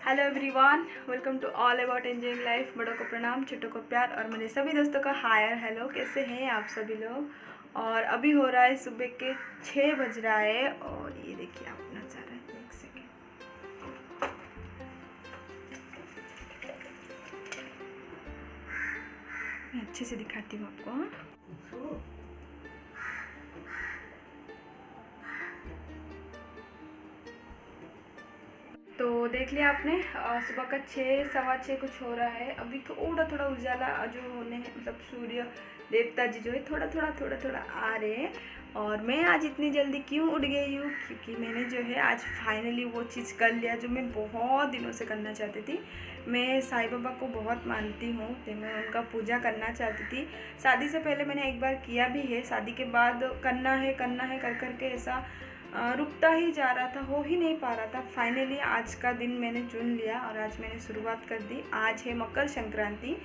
Hello everyone, welcome to all about enjoying life. बड़ों को प्रणाम, छोटों को प्यार और मेरे सभी दोस्तों का हाय और हेलो। कैसे हैं आप सभी लोग? और अभी हो रहा है सुबह के 6 बज रहा है और ये देखिए आप नज़ारा है। एक सेकेंड, मैं अच्छे से दिखाती हूँ आपको। हाँ, तो देख लिया आपने, सुबह का 6 सवा 6 कुछ हो रहा है। अभी थोड़ा थोड़ा उजाला जो होने हैं, मतलब सूर्य देवता जी जो है थोड़ा थोड़ा आ रहे हैं। और मैं आज इतनी जल्दी क्यों उठ गई हूँ, क्योंकि मैंने जो है आज फाइनली वो चीज़ कर लिया जो मैं बहुत दिनों से करना चाहती थी। मैं साईं बाबा को बहुत मानती हूँ, तो मैं उनका पूजा करना चाहती थी। शादी से पहले मैंने एक बार किया भी है, शादी के बाद करना है कर कर के ऐसा रुकता ही जा रहा था, हो ही नहीं पा रहा था। फाइनली आज का दिन मैंने चुन लिया और आज मैंने शुरुआत कर दी। आज है मकर संक्रांति,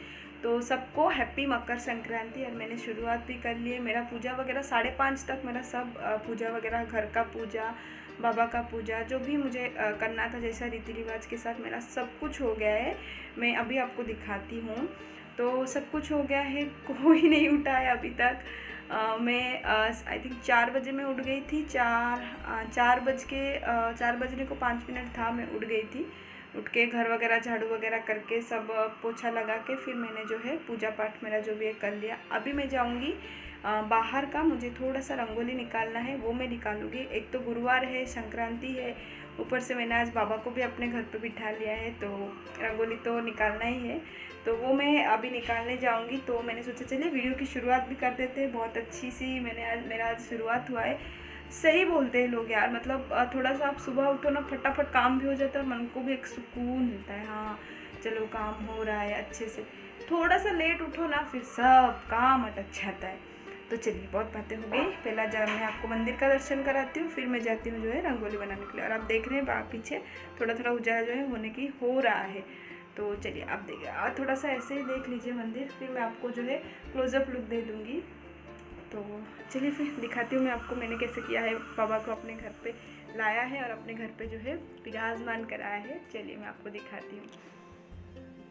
तो सबको हैप्पी मकर संक्रांति। और मैंने शुरुआत भी कर ली है। मेरा पूजा वगैरह 5:30 तक मेरा सब पूजा वगैरह, घर का पूजा, बाबा का पूजा, जो भी मुझे करना था जैसा रीति रिवाज के साथ, मेरा सब कुछ हो गया है। मैं अभी आपको दिखाती हूँ। तो सब कुछ हो गया है, कोई नहीं उठा है अभी तक। मैं आई थिंक 4 बजे मैं उठ गई थी। 4 बजने को 5 मिनट था, मैं उठ गई थी। उठ के घर वगैरह झाड़ू वगैरह करके सब पोछा लगा के फिर मैंने जो है पूजा पाठ मेरा जो भी है कर लिया। अभी मैं जाऊंगी बाहर का, मुझे थोड़ा सा रंगोली निकालना है, वो मैं निकालूंगी। एक तो गुरुवार है, संक्रांति है, ऊपर से मैंने आज बाबा को भी अपने घर पे बिठा लिया है, तो रंगोली तो निकालना ही है। तो वो मैं अभी निकालने जाऊंगी। तो मैंने सोचा चलिए वीडियो की शुरुआत भी कर देते हैं। बहुत अच्छी सी मेरा आज शुरुआत हुआ है। सही बोलते हैं लोग यार, मतलब थोड़ा सा आप सुबह उठो ना, फटाफट काम भी हो जाता है और मन को भी एक सुकून मिलता है। हाँ चलो काम हो रहा है अच्छे से। थोड़ा सा लेट उठो ना, फिर सब काम अटक जाता है। तो चलिए बहुत बातें हो गई, पहला मैं आपको मंदिर का दर्शन कराती हूँ, फिर मैं जाती हूँ जो है रंगोली बनाने के लिए। और आप देख रहे हैं पीछे थोड़ा थोड़ा उजाला जो है होने की हो रहा है। तो चलिए आप देखिए, और थोड़ा सा ऐसे ही देख लीजिए मंदिर, फिर मैं आपको जो है क्लोजअप लुक दे दूँगी। तो चलिए फिर दिखाती हूँ मैं आपको मैंने कैसे किया है। बाबा को अपने घर पे लाया है और अपने घर पे जो है विराजमान कराया है। चलिए मैं आपको दिखाती हूँ।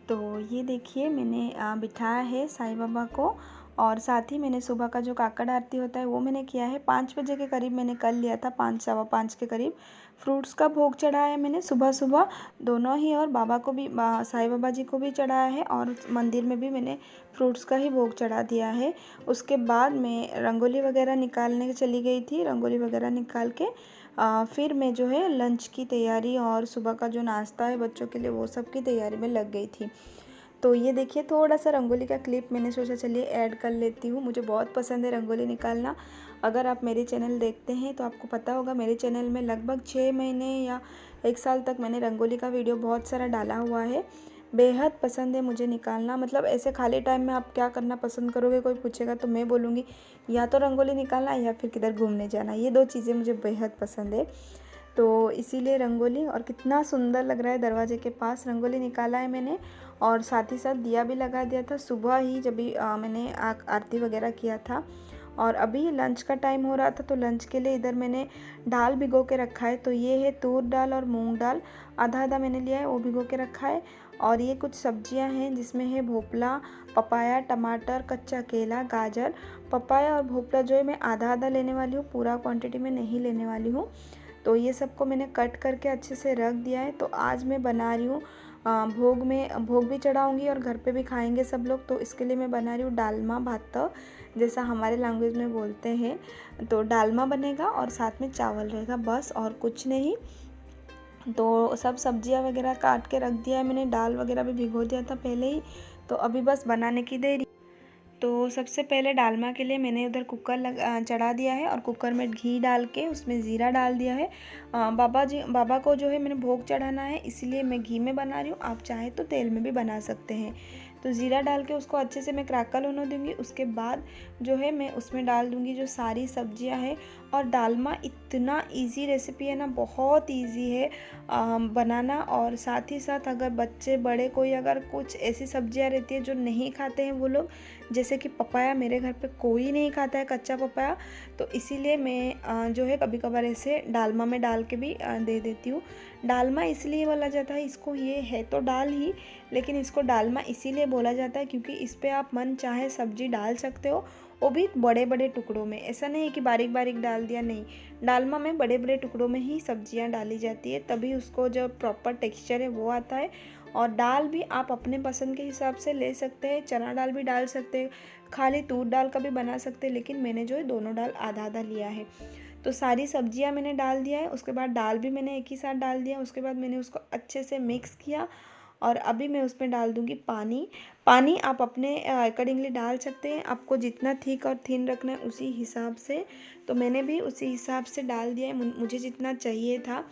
तो ये देखिए मैंने बिठाया है साईं बाबा को। और साथ ही मैंने सुबह का जो काकड़ आरती होता है वो मैंने किया है। 5 बजे के करीब मैंने कर लिया था, 5 सवा 5 के करीब। फ्रूट्स का भोग चढ़ाया है मैंने सुबह सुबह दोनों ही, और बाबा को भी, साईं बाबा जी को भी चढ़ाया है, और मंदिर में भी मैंने फ्रूट्स का ही भोग चढ़ा दिया है। उसके बाद मैं रंगोली वगैरह निकालने चली गई थी। रंगोली वगैरह निकाल के फिर मैं जो है लंच की तैयारी और सुबह का जो नाश्ता है बच्चों के लिए वो सब की तैयारी में लग गई थी। तो ये देखिए थोड़ा सा रंगोली का क्लिप मैंने सोचा चलिए ऐड कर लेती हूँ। मुझे बहुत पसंद है रंगोली निकालना। अगर आप मेरे चैनल देखते हैं तो आपको पता होगा, मेरे चैनल में लगभग 6 महीने या 1 साल तक मैंने रंगोली का वीडियो बहुत सारा डाला हुआ है। बेहद पसंद है मुझे निकालना। मतलब ऐसे खाली टाइम में आप क्या करना पसंद करोगे कोई पूछेगा तो मैं बोलूँगी या तो रंगोली निकालना या फिर किधर घूमने जाना। ये 2 चीज़ें मुझे बेहद पसंद है। तो इसीलिए रंगोली, और कितना सुंदर लग रहा है, दरवाजे के पास रंगोली निकाला है मैंने। और साथ ही साथ दिया भी लगा दिया था सुबह ही, जब भी मैंने आरती वगैरह किया था। और अभी लंच का टाइम हो रहा था, तो लंच के लिए इधर मैंने दाल भिगो के रखा है। तो ये है तूर दाल और मूंग दाल, आधा आधा मैंने लिया है, वो भिगो के रखा है। और ये कुछ सब्जियां हैं जिसमें है भोपला, पपाया, टमाटर, कच्चा केला, गाजर। पपाया और भोपला जो है मैं आधा आधा लेने वाली हूँ, पूरा क्वांटिटी में नहीं लेने वाली हूँ। तो ये सबको मैंने कट करके अच्छे से रख दिया है। तो आज मैं बना रही हूँ भोग भी चढ़ाऊँगी और घर पे भी खाएंगे सब लोग। तो इसके लिए मैं बना रही हूँ डालमा भात, जैसा हमारे लैंग्वेज में बोलते हैं। तो डालमा बनेगा और साथ में चावल रहेगा, बस और कुछ नहीं। तो सब सब्जियां वगैरह काट के रख दिया है मैंने, दाल वगैरह भी भिगो दिया था पहले ही। तो अभी बस बनाने की देरी। तो सबसे पहले डालमा के लिए मैंने उधर कुकर चढ़ा दिया है, और कुकर में घी डाल के उसमें ज़ीरा डाल दिया है। बाबा को जो है मैंने भोग चढ़ाना है, इसलिए मैं घी में बना रही हूँ। आप चाहे तो तेल में भी बना सकते हैं। तो ज़ीरा डाल के उसको अच्छे से मैं क्रैकल होने दूँगी। उसके बाद जो है मैं उसमें डाल दूँगी जो सारी सब्जियाँ हैं, और डालमा इतना इजी रेसिपी है ना, बहुत इजी है बनाना। और साथ ही साथ अगर बच्चे बड़े कोई अगर कुछ ऐसी सब्जियां रहती है जो नहीं खाते हैं वो लोग, जैसे कि पपाया, मेरे घर पे कोई नहीं खाता है कच्चा पपाया, तो इसीलिए मैं जो है कभी कभार ऐसे डालमा में डाल के भी दे देती हूँ। डालमा इसलिए बोला जाता है इसको, ये है तो दाल ही, लेकिन इसको डालमा इसीलिए बोला जाता है क्योंकि इस पर आप मन चाहे सब्जी डाल सकते हो, वो भी बड़े बड़े टुकड़ों में। ऐसा नहीं है कि बारीक बारीक डाल दिया, नहीं, डालमा में बड़े बड़े टुकड़ों में ही सब्जियां डाली जाती है, तभी उसको जो प्रॉपर टेक्सचर है वो आता है। और दाल भी आप अपने पसंद के हिसाब से ले सकते हैं, चना दाल भी डाल सकते हैं, खाली तूर दाल का भी बना सकते हैं, लेकिन मैंने जो है दोनों दाल आधा आधा लिया है। तो सारी सब्जियां मैंने डाल दिया है, उसके बाद दाल भी मैंने एक ही साथ डाल दिया, उसके बाद मैंने उसको अच्छे से मिक्स किया। और अभी मैं उसमें डाल दूँगी पानी। पानी आप अपने अकॉर्डिंगली डाल सकते हैं, आपको जितना थिक और थिन रखना है उसी हिसाब से। तो मैंने भी उसी हिसाब से डाल दिया है, मुझे जितना चाहिए था।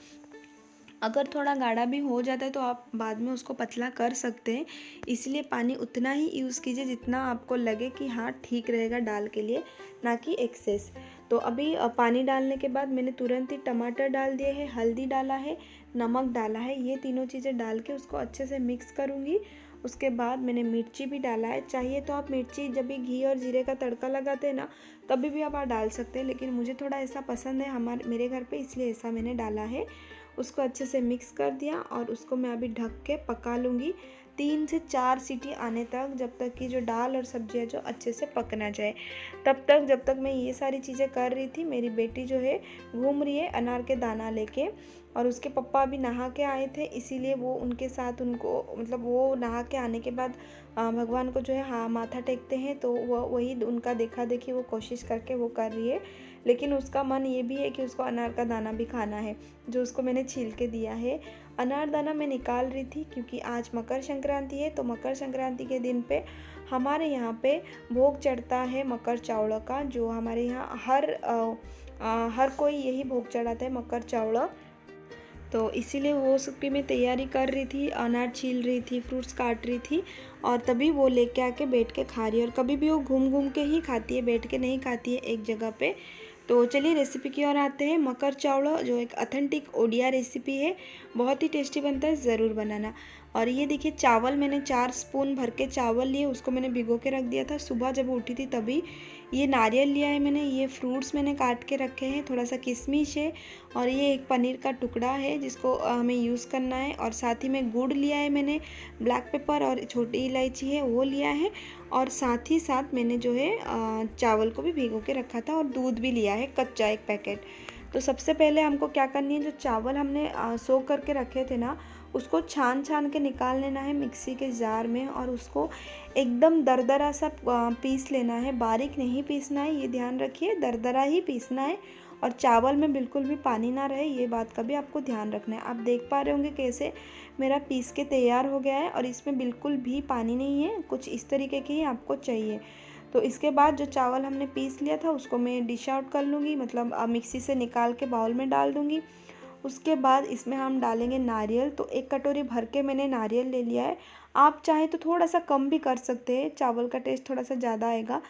अगर थोड़ा गाढ़ा भी हो जाता है तो आप बाद में उसको पतला कर सकते हैं, इसलिए पानी उतना ही यूज़ कीजिए जितना आपको लगे कि हाँ ठीक रहेगा दाल के लिए, ना कि एक्सेस। तो अभी पानी डालने के बाद मैंने तुरंत ही टमाटर डाल दिए हैं, हल्दी डाला है, नमक डाला है, ये तीनों चीज़ें डाल के उसको अच्छे से मिक्स करूँगी। उसके बाद मैंने मिर्ची भी डाला है, चाहिए तो आप मिर्ची जब भी घी और जीरे का तड़का लगाते हैं ना तभी भी आप डाल सकते हैं, लेकिन मुझे थोड़ा ऐसा पसंद है मेरे घर पे, इसलिए ऐसा मैंने डाला है। उसको अच्छे से मिक्स कर दिया और उसको मैं अभी ढक के पका लूँगी 3 से 4 सीटी आने तक, जब तक कि जो दाल और सब्जी है जो अच्छे से पक ना जाए। तब तक जब तक मैं ये सारी चीज़ें कर रही थी, मेरी बेटी जो है घूम रही है अनार के दाना लेके, और उसके पप्पा अभी नहा के आए थे, इसीलिए वो उनके साथ उनको मतलब वो नहा के आने के बाद भगवान को जो है हाँ माथा टेकते हैं, तो वो वही उनका देखा देखी वो कोशिश करके वो कर रही है। लेकिन उसका मन ये भी है कि उसको अनार का दाना भी खाना है, जो उसको मैंने छील के दिया है। अनार दाना मैं निकाल रही थी क्योंकि आज मकर संक्रांति है, तो मकर संक्रांति के दिन पे हमारे यहाँ पे भोग चढ़ता है मकर चावल का, जो हमारे यहाँ हर कोई यही भोग चढ़ाता है, मकर चावल। तो इसीलिए वो सबकी मैं तैयारी कर रही थी, अनार छील रही थी, फ्रूट्स काट रही थी, और तभी वो लेके आके बैठ के खा रही है। और कभी भी वो घूम घूम के ही खाती है, बैठ के नहीं खाती है एक जगह पे। तो चलिए रेसिपी की ओर आते हैं। मकर चावल जो एक ऑथेंटिक ओडिया रेसिपी है, बहुत ही टेस्टी बनता है, ज़रूर बनाना। और ये देखिए चावल मैंने 4 स्पून भर के चावल लिए, उसको मैंने भिगो के रख दिया था, सुबह जब उठी थी तभी। ये नारियल लिया है मैंने, ये फ्रूट्स मैंने काट के रखे हैं, थोड़ा सा किशमिश है, और ये एक पनीर का टुकड़ा है जिसको हमें यूज़ करना है। और साथ ही में गुड़ लिया है मैंने, ब्लैक पेपर और छोटी इलायची है वो लिया है, और साथ ही साथ मैंने जो है चावल को भी भिगो के रखा था, और दूध भी लिया है कच्चा 1 पैकेट। तो सबसे पहले हमको क्या करनी है, जो चावल हमने सोक करके रखे थे ना, उसको छान छान के निकाल लेना है मिक्सी के जार में, और उसको एकदम दरदरा सा पीस लेना है, बारीक नहीं पीसना है, ये ध्यान रखिए, दरदरा ही पीसना है। और चावल में बिल्कुल भी पानी ना रहे, ये बात का भी आपको ध्यान रखना है। आप देख पा रहे होंगे कैसे मेरा पीस के तैयार हो गया है, और इसमें बिल्कुल भी पानी नहीं है, कुछ इस तरीके की ही आपको चाहिए। तो इसके बाद जो चावल हमने पीस लिया था उसको मैं डिश आउट कर लूँगी, मतलब मिक्सी से निकाल के बाउल में डाल दूँगी। उसके बाद इसमें हम डालेंगे नारियल, तो 1 कटोरी भर के मैंने नारियल ले लिया है। आप चाहें तो थोड़ा सा कम भी कर सकते हैं, चावल का टेस्ट थोड़ा सा ज़्यादा आएगा।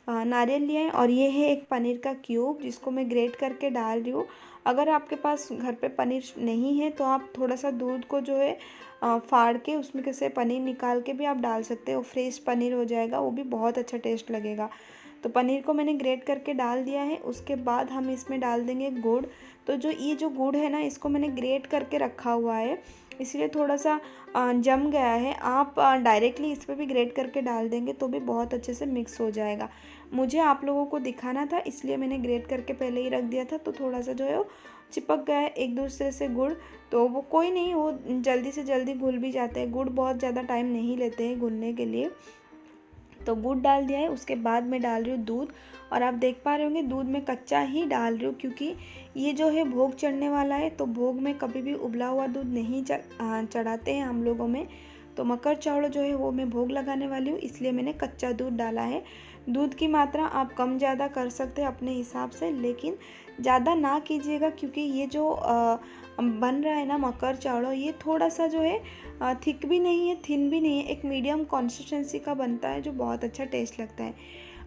नारियल लिया है, और ये है एक पनीर का क्यूब जिसको मैं ग्रेट करके डाल रही हूँ। अगर आपके पास घर पे पनीर नहीं है तो आप थोड़ा सा दूध को जो है फाड़ के उसमें कैसे पनीर निकाल के भी आप डाल सकते हो, फ्रेश पनीर हो जाएगा, वो भी बहुत अच्छा टेस्ट लगेगा। तो पनीर को मैंने ग्रेट करके डाल दिया है। उसके बाद हम इसमें डाल देंगे गुड़। तो ये जो गुड़ है ना, इसको मैंने ग्रेट करके रखा हुआ है, इसलिए थोड़ा सा जम गया है। आप डायरेक्टली इस पर भी ग्रेट करके डाल देंगे तो भी बहुत अच्छे से मिक्स हो जाएगा। मुझे आप लोगों को दिखाना था, इसलिए मैंने ग्रेट करके पहले ही रख दिया था, तो थोड़ा सा जो है वो चिपक गया है एक दूसरे से गुड़, तो वो कोई नहीं, वो जल्दी से जल्दी घुल भी जाते हैं। गुड़ बहुत ज़्यादा टाइम नहीं लेते हैं घुलने के लिए। तो गुड़ डाल दिया है, उसके बाद मैं डाल रही हूँ दूध, और आप देख पा रहे होंगे दूध में कच्चा ही डाल रही हूँ, क्योंकि ये जो है भोग चढ़ने वाला है, तो भोग में कभी भी उबला हुआ दूध नहीं चढ़ाते हैं हम लोगों में। तो मकर चावल जो है वो मैं भोग लगाने वाली हूँ, इसलिए मैंने कच्चा दूध डाला है। दूध की मात्रा आप कम ज़्यादा कर सकते हैं अपने हिसाब से, लेकिन ज़्यादा ना कीजिएगा, क्योंकि ये जो बन रहा है ना मकर चावल, ये थोड़ा सा जो है थिक भी नहीं है, थिन भी नहीं है, एक मीडियम कंसिस्टेंसी का बनता है, जो बहुत अच्छा टेस्ट लगता है।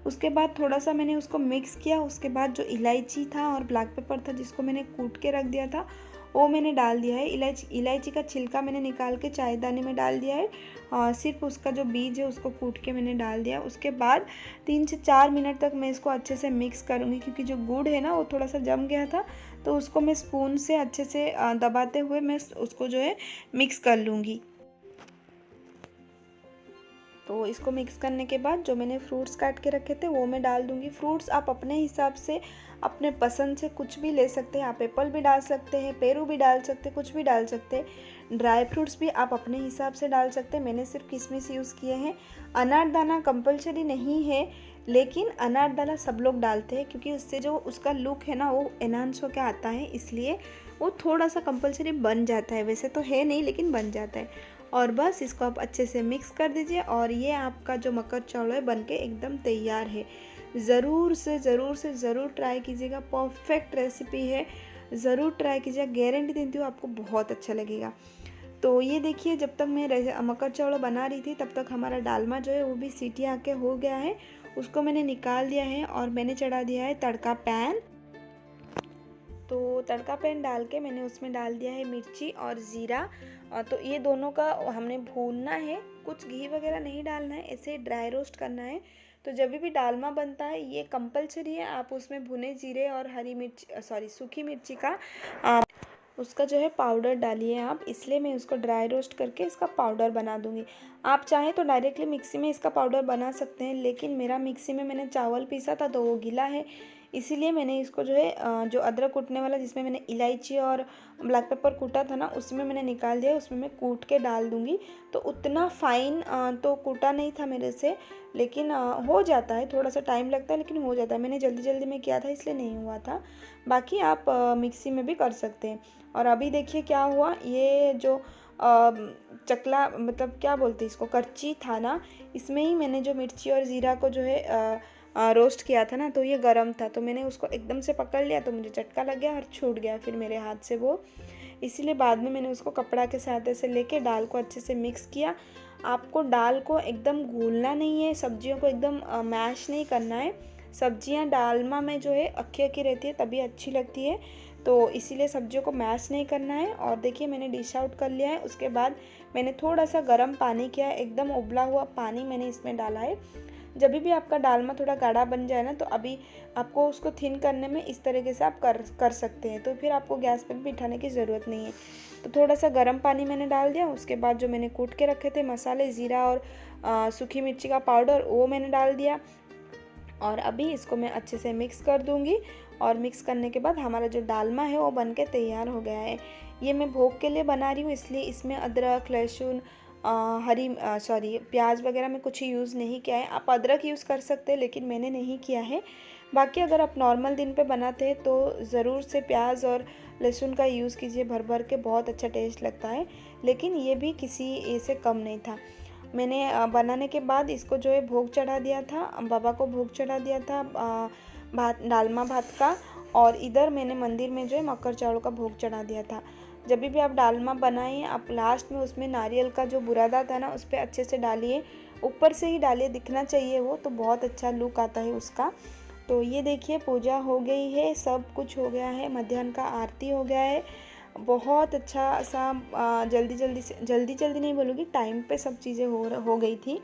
उसके बाद थोड़ा सा मैंने उसको मिक्स किया। उसके बाद जो इलायची था और ब्लैक पेपर था जिसको मैंने कूट के रख दिया था वो मैंने डाल दिया है। इलायची का छिलका मैंने निकाल के चायदानी में डाल दिया है। सिर्फ उसका जो बीज है उसको कूट के मैंने डाल दिया। उसके बाद 3 से 4 मिनट तक मैं इसको अच्छे से मिक्स करूँगी, क्योंकि जो गुड़ है ना वो थोड़ा सा जम गया था, तो उसको मैं स्पून से अच्छे से दबाते हुए मैं उसको जो है मिक्स कर लूँगी। तो इसको मिक्स करने के बाद जो मैंने फ्रूट्स काट के रखे थे वो मैं डाल दूँगी। फ्रूट्स आप अपने हिसाब से अपने पसंद से कुछ भी ले सकते हैं। आप एप्पल भी डाल सकते हैं, पेरू भी डाल सकते हैं, कुछ भी डाल सकते हैं। ड्राई फ्रूट्स भी आप अपने हिसाब से डाल सकते हैं। मैंने सिर्फ किशमिश यूज़ किए हैं। अनारदाना कंपलसरी नहीं है, लेकिन अनारदाना सब लोग डालते हैं क्योंकि उससे जो उसका लुक है ना वो एनहांस होकर आता है, इसलिए वो थोड़ा सा कंपलसरी बन जाता है। वैसे तो है नहीं, लेकिन बन जाता है। और बस इसको आप अच्छे से मिक्स कर दीजिए और ये आपका जो मक्का चावल है बनके एकदम तैयार है। ज़रूर से ज़रूर ट्राई कीजिएगा। परफेक्ट रेसिपी है, ज़रूर ट्राई कीजिएगा। गारंटी देती हूँ आपको बहुत अच्छा लगेगा। तो ये देखिए, जब तक मैं मक्का चावल बना रही थी तब तक हमारा डालमा जो है वो भी सीटी आके हो गया है। उसको मैंने निकाल दिया है और मैंने चढ़ा दिया है तड़का पैन। तो तड़का पैन डाल के मैंने उसमें डाल दिया है मिर्ची और ज़ीरा। तो ये दोनों का हमने भूनना है, कुछ घी वगैरह नहीं डालना है, ऐसे ड्राई रोस्ट करना है। तो जब भी डालमा बनता है ये कंपलसरी है, आप उसमें भुने जीरे और सूखी मिर्ची का उसका जो है पाउडर डालिए आप, इसलिए मैं उसको ड्राई रोस्ट करके इसका पाउडर बना दूंगी। आप चाहें तो डायरेक्टली मिक्सी में इसका पाउडर बना सकते हैं, लेकिन मेरा मिक्सी में मैंने चावल पीसा था तो वो गीला है, इसीलिए मैंने इसको जो है जो अदरक कूटने वाला जिसमें मैंने इलायची और ब्लैक पेपर कूटा था ना उसमें मैंने निकाल दिया, उसमें मैं कूट के डाल दूँगी। तो उतना फाइन तो कूटा नहीं था मेरे से, लेकिन हो जाता है, थोड़ा सा टाइम लगता है लेकिन हो जाता है। मैंने जल्दी जल्दी में किया था इसलिए नहीं हुआ था। बाकी आप मिक्सी में भी कर सकते हैं। और अभी देखिए क्या हुआ, ये जो चकला मतलब क्या बोलते हैं इसको, करची था ना, इसमें ही मैंने जो मिर्ची और ज़ीरा को जो है रोस्ट किया था ना, तो ये गरम था तो मैंने उसको एकदम से पकड़ लिया तो मुझे झटका लग गया और छूट गया फिर मेरे हाथ से वो। इसीलिए बाद में मैंने उसको कपड़ा के सहायता से लेके दाल को अच्छे से मिक्स किया। आपको दाल को एकदम घोलना नहीं है, सब्जियों को एकदम मैश नहीं करना है। सब्जियां डालमा में जो है अक्खी अक्खी रहती है तभी अच्छी लगती है, तो इसीलिए सब्जियों को मैश नहीं करना है। और देखिए मैंने डिश आउट कर लिया है। उसके बाद मैंने थोड़ा सा गर्म पानी किया है, एकदम उबला हुआ पानी मैंने इसमें डाला है। जब भी आपका डालमा थोड़ा गाढ़ा बन जाए ना, तो अभी आपको उसको थिन करने में इस तरीके से आप कर सकते हैं, तो फिर आपको गैस पर भी बिठाने की ज़रूरत नहीं है। तो थोड़ा सा गर्म पानी मैंने डाल दिया। उसके बाद जो मैंने कूट के रखे थे मसाले, ज़ीरा और सूखी मिर्ची का पाउडर, वो मैंने डाल दिया। और अभी इसको मैं अच्छे से मिक्स कर दूंगी। और मिक्स करने के बाद हमारा जो डालमा है वो बनके तैयार हो गया है। ये मैं भोग के लिए बना रही हूँ, इसलिए इसमें अदरक, लहसुन, प्याज वगैरह में कुछ यूज़ नहीं किया है। आप अदरक यूज़ कर सकते हैं लेकिन मैंने नहीं किया है। बाकी अगर आप नॉर्मल दिन पे बनाते हैं तो ज़रूर से प्याज और लहसुन का यूज़ कीजिए भर भर के, बहुत अच्छा टेस्ट लगता है। लेकिन ये भी किसी से कम नहीं था। मैंने बनाने के बाद इसको जो है भोग चढ़ा दिया था, बाबा को भोग चढ़ा दिया था डालमा भात का। और इधर मैंने मंदिर में जो है मक्कर चावल का भोग चढ़ा दिया था। जब भी आप डालमा बनाइए आप लास्ट में उसमें नारियल का जो बुरादा था ना उस पर अच्छे से डालिए, ऊपर से ही डालिए, दिखना चाहिए वो, तो बहुत अच्छा लुक आता है उसका। तो ये देखिए पूजा हो गई है, सब कुछ हो गया है, मध्याह्न का आरती हो गया है। बहुत अच्छा सा जल्दी नहीं बोलूँगी, टाइम पे सब चीज़ें हो गई थी।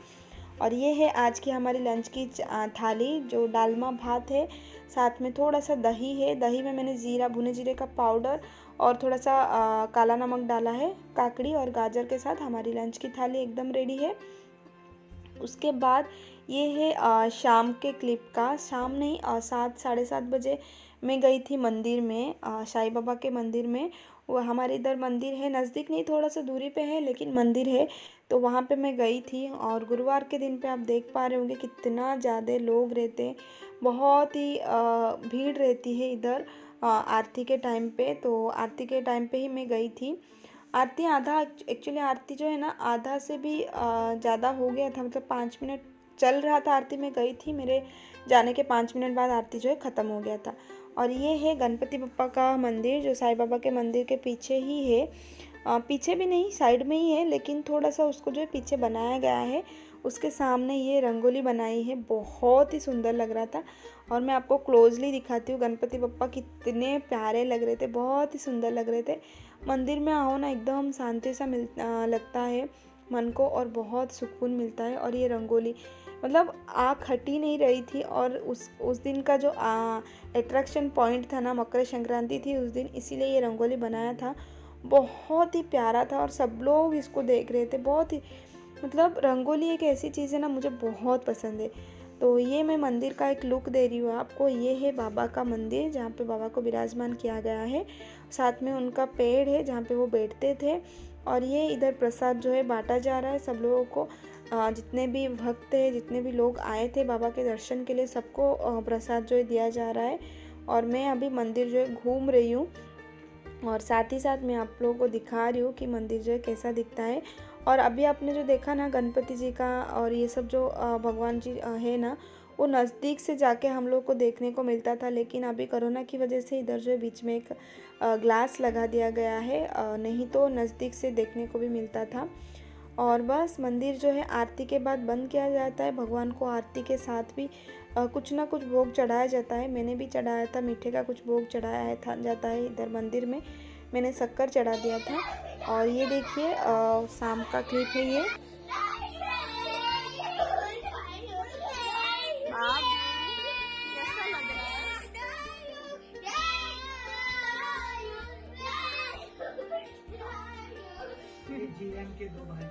और ये है आज की हमारी लंच की थाली, जो डालमा भात है, साथ में थोड़ा सा दही है। दही में मैंने भुने जीरे का पाउडर और थोड़ा सा काला नमक डाला है। काकड़ी और गाजर के साथ हमारी लंच की थाली एकदम रेडी है। उसके बाद ये है शाम के क्लिप का, शाम नहीं 7 साढ़े 7 बजे मैं गई थी मंदिर में, साईं बाबा के मंदिर में। वो हमारे इधर मंदिर है, नज़दीक नहीं, थोड़ा सा दूरी पे है लेकिन मंदिर है, तो वहाँ पे मैं गई थी। और गुरुवार के दिन पे आप देख पा रहे होंगे कितना ज़्यादा लोग रहते हैं, बहुत ही भीड़ रहती है इधर आरती के टाइम पे। तो आरती के टाइम पे ही मैं गई थी। आरती आधा, एक्चुअली आरती जो है ना आधा से भी ज़्यादा हो गया था, मतलब 5 मिनट चल रहा था आरती, में गई थी, मेरे जाने के 5 मिनट बाद आरती जो है ख़त्म हो गया था। और ये है गणपति बप्पा का मंदिर, जो साईं बाबा के मंदिर के पीछे ही है, पीछे भी नहीं साइड में ही है, लेकिन थोड़ा सा उसको जो है पीछे बनाया गया है। उसके सामने ये रंगोली बनाई है, बहुत ही सुंदर लग रहा था। और मैं आपको क्लोजली दिखाती हूँ, गणपति बप्पा कितने प्यारे लग रहे थे, बहुत ही सुंदर लग रहे थे। मंदिर में आओ ना, एकदम शांति सा लगता है मन को, और बहुत सुकून मिलता है। और ये रंगोली मतलब आँख हट ही नहीं रही थी। और उस दिन का जो अट्रैक्शन पॉइंट था ना, मकर संक्रांति थी उस दिन, इसीलिए ये रंगोली बनाया था। बहुत ही प्यारा था और सब लोग इसको देख रहे थे। बहुत ही मतलब रंगोली एक ऐसी चीज़ है ना, मुझे बहुत पसंद है। तो ये मैं मंदिर का एक लुक दे रही हूँ आपको। ये है बाबा का मंदिर, जहाँ पे बाबा को विराजमान किया गया है। साथ में उनका पेड़ है जहाँ पे वो बैठते थे। और ये इधर प्रसाद जो है बांटा जा रहा है सब लोगों को। जितने भी भक्त हैं, जितने भी लोग आए थे बाबा के दर्शन के लिए, सबको प्रसाद जो है दिया जा रहा है। और मैं अभी मंदिर जो है घूम रही हूँ, और साथ ही साथ मैं आप लोगों को दिखा रही हूँ कि मंदिर जो है कैसा दिखता है। और अभी आपने जो देखा ना गणपति जी का और ये सब जो भगवान जी है ना, वो नज़दीक से जाके हम लोग को देखने को मिलता था। लेकिन अभी कोरोना की वजह से इधर जो है बीच में एक ग्लास लगा दिया गया है, नहीं तो नज़दीक से देखने को भी मिलता था। और बस मंदिर जो है आरती के बाद बंद किया जाता है। भगवान को आरती के साथ भी कुछ ना कुछ भोग चढ़ाया जाता है। मैंने भी चढ़ाया था, मीठे का कुछ भोग चढ़ाया था जाता है इधर मंदिर में। मैंने शक्कर चढ़ा दिया था। और ये देखिए शाम का क्लिप है ये। जीवन के दो भाई।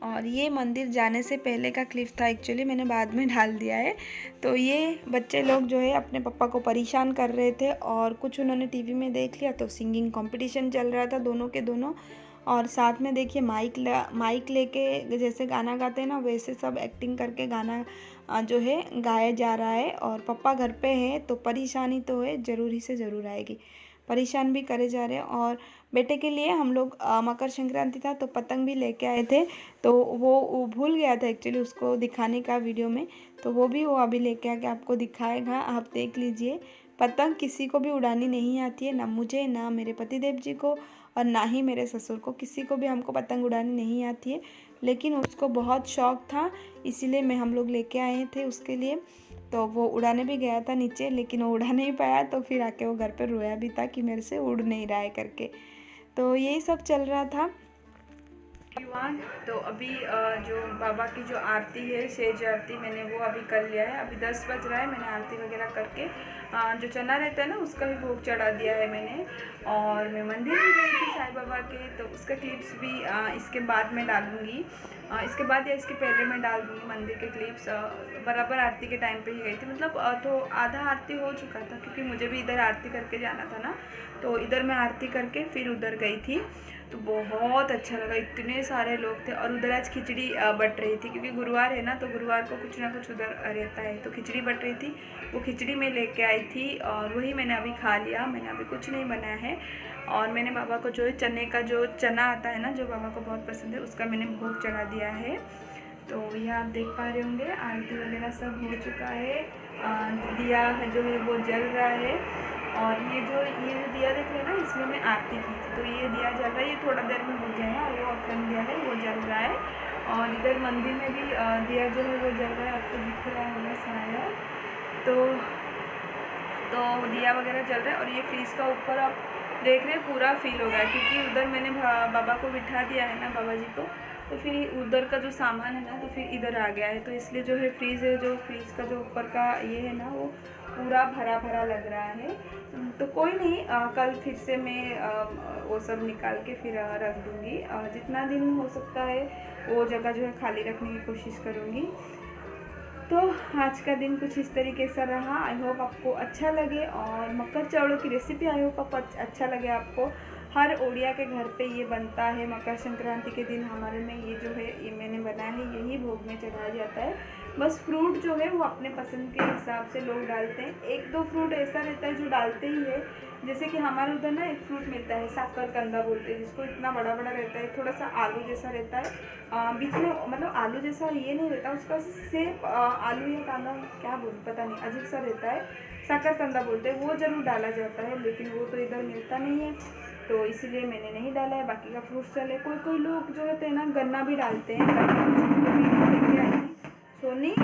और ये मंदिर जाने से पहले का क्लिप था, एक्चुअली मैंने बाद में डाल दिया है। तो ये बच्चे लोग जो है अपने पापा को परेशान कर रहे थे, और कुछ उन्होंने टीवी में देख लिया, तो सिंगिंग कंपटीशन चल रहा था दोनों के दोनों। और साथ में देखिए माइक लेके जैसे गाना गाते हैं ना, वैसे सब एक्टिंग करके गाना जो है गाया जा रहा है। और पापा घर पे हैं तो परेशानी तो है, ज़रूर ही से ज़रूर आएगी। परेशान भी करे जा रहे हैं। और बेटे के लिए हम लोग मकर संक्रांति था तो पतंग भी लेके आए थे, तो वो भूल गया था एक्चुअली उसको दिखाने का वीडियो में। तो वो अभी लेके आके आपको दिखाएगा, आप देख लीजिए। पतंग किसी को भी उड़ानी नहीं आती है, ना मुझे, ना मेरे पतिदेव जी को, और ना ही मेरे ससुर को, किसी को भी हमको पतंग उड़ानी नहीं आती है। लेकिन उसको बहुत शौक़ था, इसीलिए हम लोग लेके आए थे उसके लिए। तो वो उड़ाने भी गया था नीचे, लेकिन वो उड़ा नहीं पाया, तो फिर आके वो घर पर रोया भी था कि मेरे से उड़ नहीं रहा है करके। तो यही सब चल रहा था। तो अभी जो बाबा की जो आरती है, सेज आरती, मैंने वो अभी कर लिया है। अभी 10 बज रहा है, मैंने आरती वगैरह करके जो चना रहता है ना, उसका भी भोग चढ़ा दिया है मैंने। और मैं मंदिर भी गई थी साईं बाबा के, तो उसका क्लिप्स भी इसके बाद में डालूँगी। इसके बाद या इसके पहले मैं डाल दूँगी मंदिर के क्लिप्स। बराबर आरती के टाइम पे ही गई थी, मतलब तो आधा आरती हो चुका था, क्योंकि मुझे भी इधर आरती करके जाना था ना। तो इधर मैं आरती करके फिर उधर गई थी। तो बहुत अच्छा लगा, इतने सारे लोग थे। और उधर आज खिचड़ी बट रही थी, क्योंकि गुरुवार है ना, तो गुरुवार को कुछ ना कुछ उधर रहता है। तो खिचड़ी बट रही थी, वो खिचड़ी मैं लेके आई थी, और वही मैंने अभी खा लिया। मैंने अभी कुछ नहीं बनाया है। और मैंने बाबा को जो है चने का जो चना आता है ना, जो बाबा को बहुत पसंद है, उसका मैंने भोग चढ़ा दिया है। तो यह आप देख पा रहे होंगे, आरती वगैरह सब हो चुका है। दिया जो है वो जल रहा है। और ये जो दिया देख रहे हैं ना, इसमें मैं आरती की थी। तो ये दिया जल रहा है, ये थोड़ा देर में हो जाएगा। और वो अखंड दिया है, वो जल रहा है। और इधर मंदिर में भी दिया जो है वो जल रहा है, आपको दिख रहा होगा शायद। तो दिया वगैरह जल रहा है। और ये फ्रीज का ऊपर आप देख रहे हैं पूरा फील होगा, क्योंकि उधर मैंने बाबा को बिठा दिया है ना, बाबा जी को। तो फिर उधर का जो सामान है ना, तो फिर इधर आ गया है। तो इसलिए जो है फ्रीज है, जो फ्रीज का जो ऊपर का ये है ना, वो पूरा भरा भरा लग रहा है। तो कोई नहीं, कल फिर से मैं वो सब निकाल के फिर रख दूँगी। जितना दिन हो सकता है वो जगह जो है खाली रखने की कोशिश करूँगी। तो आज का दिन कुछ इस तरीके से रहा। आई होप आपको अच्छा लगे, और मकर चावलों की रेसिपी आई होप आपको अच्छा लगे आपको। हर ओडिया के घर पे ये बनता है, मकर संक्रांति के दिन हमारे में ये जो है ये मैंने बनाया है, यही भोग में चढ़ाया जाता है। बस फ्रूट जो है वो अपने पसंद के हिसाब से लोग डालते हैं। एक दो फ्रूट ऐसा रहता है जो डालते ही है, जैसे कि हमारे उधर ना एक फ्रूट मिलता है, साकर कंदा बोलते हैं जिसको, इतना बड़ा बड़ा रहता है, थोड़ा सा आलू जैसा रहता है। बीच में मतलब आलू जैसा ये नहीं रहता, उसका सेप आलू या कांदा क्या बोलूँ पता नहीं, अजीब सा रहता है। साकर कंदा बोलते हैं, वो ज़रूर डाला जाता है, लेकिन वो तो इधर मिलता नहीं है। तो इसीलिए मैंने नहीं डाला है, बाकी का फ्रूट्स डाले। कोई कोई लोग जो होते हैं ना गन्ना भी डालते हैं, गन्ना लेके आई थी सोनी,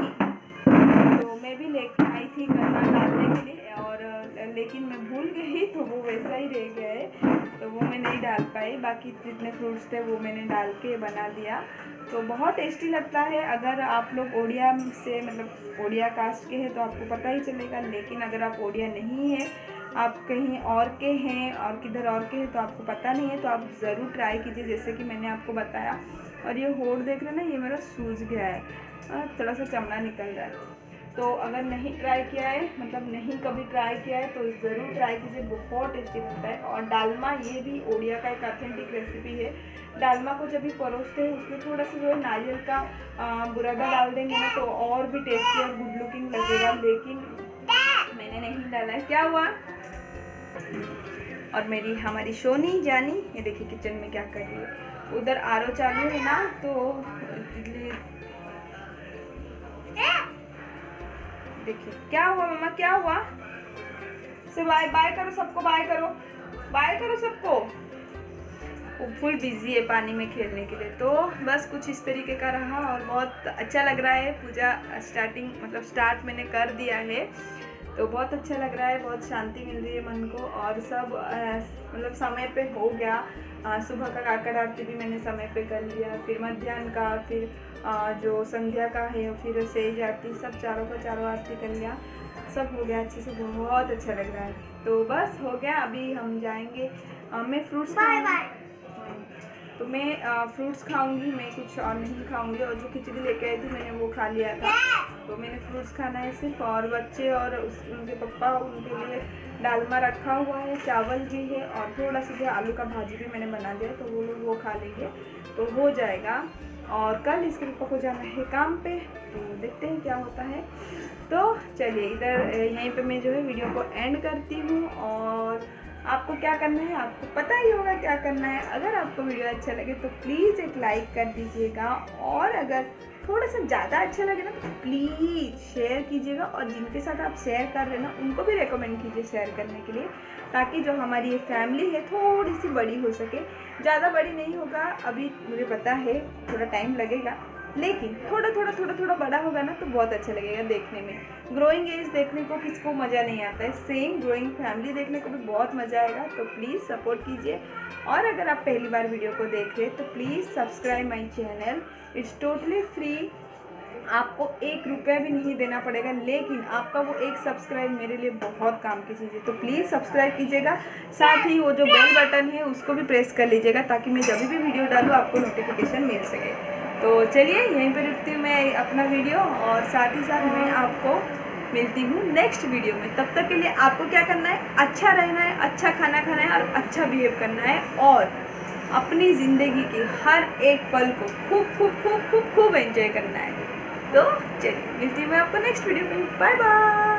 तो मैं भी लेके आई थी गन्ना डालने के लिए, और लेकिन मैं भूल गई तो वो वैसा ही रह गया है, तो वो मैं नहीं डाल पाई। बाकी जितने फ्रूट्स थे वो मैंने डाल के बना दिया, तो बहुत टेस्टी लगता है। अगर आप लोग ओडिया से मतलब ओडिया कास्ट के हैं तो आपको पता ही चलेगा, लेकिन अगर आप ओडिया नहीं है, आप कहीं और के हैं और किधर और के हैं तो आपको पता नहीं है, तो आप ज़रूर ट्राई कीजिए जैसे कि मैंने आपको बताया। और ये होड़ देख रहे हैं ना, ये मेरा सूज गया है, थोड़ा सा चमड़ा निकल रहा है। तो अगर नहीं ट्राई किया है, मतलब नहीं कभी ट्राई किया है, तो ज़रूर ट्राई कीजिए, बहुत टेस्टी बनता है। और डालमा, ये भी ओडिया का एक ऑथेंटिक रेसिपी है। डालमा को जब भी परोसते हैं उसमें थोड़ा सा जो है नारियल का बुरादा डाल देंगे ना, तो और भी टेस्टी और गुड लुकिंग लगेगा, लेकिन मैंने नहीं डाला है। क्या हुआ? और मेरी हमारी सोनी जानी ये देखिए किचन में क्या कर रही है। उधर आरओ चालू है ना, तो देखिए क्या हुआ मम्मा, क्या हुआ? से बाय बाय करो सबको, बाय करो, बाय करो सबको। वो फुल बिजी है पानी में खेलने के लिए। तो बस कुछ इस तरीके का रहा और बहुत अच्छा लग रहा है। पूजा स्टार्ट मैंने कर दिया है, तो बहुत अच्छा लग रहा है, बहुत शांति मिल रही है मन को। और सब मतलब समय पे हो गया। सुबह का काकड़ आरती भी मैंने समय पे कर लिया, फिर मध्याह्न का, फिर जो संध्या का है, फिर सेज आरती, सब चारों का चारों आरती कर लिया, सब हो गया अच्छे से, बहुत अच्छा लग रहा है। तो बस हो गया, अभी हम जाएंगे। मैं फ्रूट्स तो मैं फ्रूट्स खाऊंगी, मैं कुछ और नहीं खाऊंगी। और जो खिचड़ी लेके आई थी मैंने वो खा लिया था, तो मैंने फ्रूट्स खाना है सिर्फ। और बच्चे और उनके पापा, उनके लिए डालमा रखा हुआ है, चावल भी है, और थोड़ा सा जो आलू का भाजी भी मैंने बना दिया, तो वो लोग वो खा लेंगे तो हो जाएगा। और कल इसके पापा को जाना है काम पे, तो देखते हैं क्या होता है। तो चलिए इधर यहीं पे मैं जो है वीडियो को एंड करती हूँ। और आपको क्या करना है, आपको पता ही होगा क्या करना है। अगर आपको वीडियो अच्छा लगे तो प्लीज़ एक लाइक कर दीजिएगा, और अगर थोड़ा सा ज़्यादा अच्छा लगे ना तो प्लीज़ शेयर कीजिएगा। और जिनके साथ आप शेयर कर रहे हैं ना, उनको भी रेकमेंड कीजिए शेयर करने के लिए, ताकि जो हमारी ये फैमिली है थोड़ी सी बड़ी हो सके। ज़्यादा बड़ी नहीं होगा, अभी मुझे पता है थोड़ा टाइम लगेगा, लेकिन थोड़ा बड़ा होगा ना तो बहुत अच्छा लगेगा देखने में। ग्रोइंग एज देखने को किसको मज़ा नहीं आता है, सेम ग्रोइंग फैमिली देखने को भी बहुत मज़ा आएगा। तो प्लीज़ सपोर्ट कीजिए। और अगर आप पहली बार वीडियो को देख रहे हैं तो please subscribe my channel, it's totally free. आपको 1 रुपया भी नहीं देना पड़ेगा, लेकिन आपका वो एक सब्सक्राइब मेरे लिए बहुत काम की चीज़ है। तो प्लीज़ सब्सक्राइब कीजिएगा, साथ ही वो जो बेल बटन है उसको भी प्रेस कर लीजिएगा, ताकि मैं जब भी वीडियो डालूँ आपको नोटिफिकेशन मिल सके। तो चलिए यहीं पर रुकती हूँ मैं अपना वीडियो, और साथ ही साथ मैं आपको मिलती हूँ नेक्स्ट वीडियो में। तब तक के लिए आपको क्या करना है, अच्छा रहना है, अच्छा खाना खाना है, और अच्छा बिहेव करना है, और अपनी ज़िंदगी के हर एक पल को खूब एंजॉय करना है। तो चलिए मिलती हूँ मैं आपको नेक्स्ट वीडियो में। Bye bye.